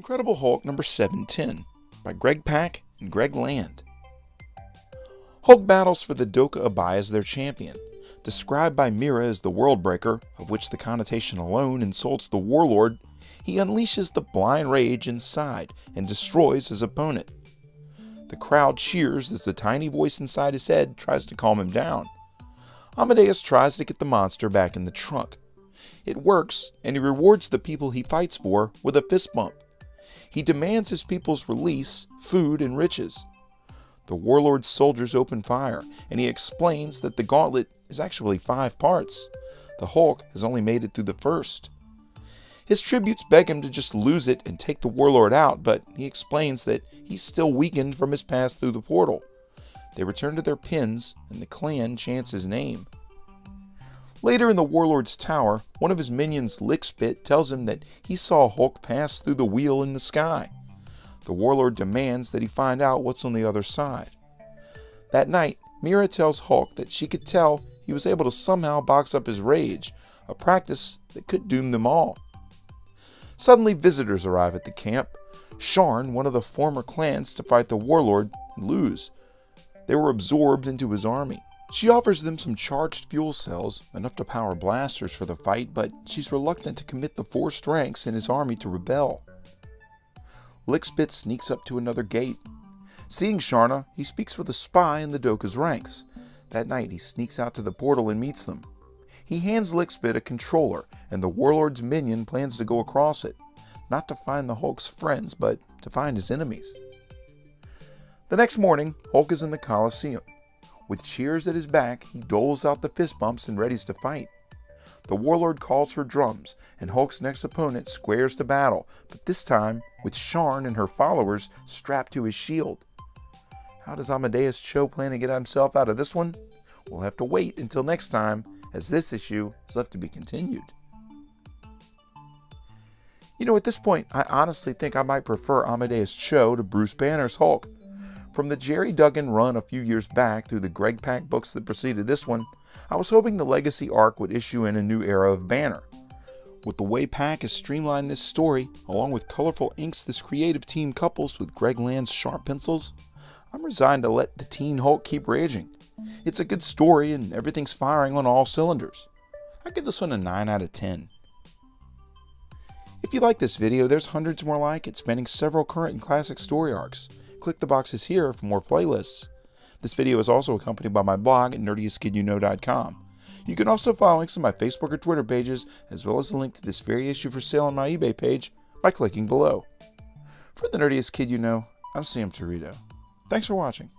Incredible Hulk number 710 by Greg Pak and Greg Land. Hulk battles for the Doka Abai as their champion. Described by Mera as the World Breaker, of which the connotation alone insults the Warlord, he unleashes the blind rage inside and destroys his opponent. The crowd cheers as the tiny voice inside his head tries to calm him down. Amadeus tries to get the monster back in the trunk. It works, and he rewards the people he fights for with a fist bump. He demands his people's release, food, and riches. The Warlord's soldiers open fire, and he explains that the gauntlet is actually 5 parts. The Hulk has only made it through the first. His tributes beg him to just lose it and take the Warlord out, but he explains that he's still weakened from his pass through the portal. They return to their pins, and the clan chants his name. Later in the Warlord's tower, one of his minions, Lickspit, tells him that he saw Hulk pass through the wheel in the sky. The Warlord demands that he find out what's on the other side. That night, Mera tells Hulk that she could tell he was able to somehow box up his rage, a practice that could doom them all. Suddenly, visitors arrive at the camp. Sharn, one of the former clans to fight the Warlord, and lose. They were absorbed into his army. She offers them some charged fuel cells, enough to power blasters for the fight, but she's reluctant to commit the forced ranks in his army to rebel. Lickspit sneaks up to another gate. Seeing Sharna, he speaks with a spy in the Doka's ranks. That night, he sneaks out to the portal and meets them. He hands Lickspit a controller, and the Warlord's minion plans to go across it, not to find the Hulk's friends, but to find his enemies. The next morning, Hulk is in the Colosseum. With cheers at his back, he doles out the fist bumps and readies to fight. The Warlord calls for drums, and Hulk's next opponent squares to battle, but this time with Sharn and her followers strapped to his shield. How does Amadeus Cho plan to get himself out of this one? We'll have to wait until next time, as this issue is left to be continued. At this point, I honestly think I might prefer Amadeus Cho to Bruce Banner's Hulk. From the Jerry Duggan run a few years back through the Greg Pak books that preceded this one, I was hoping the Legacy arc would issue in a new era of Banner. With the way Pak has streamlined this story, along with colorful inks this creative team couples with Greg Land's sharp pencils, I'm resigned to let the teen Hulk keep raging. It's a good story and everything's firing on all cylinders. I give this one a 9 out of 10. If you like this video, there's hundreds more like it spanning several current and classic story arcs. Click the boxes here for more playlists. This video is also accompanied by my blog at nerdiestkiduknow.com. You can also find links to my Facebook or Twitter pages, as well as a link to this very issue for sale on my eBay page by clicking below. For the Nerdiest Kid You Know, I'm Sam Torito. Thanks for watching.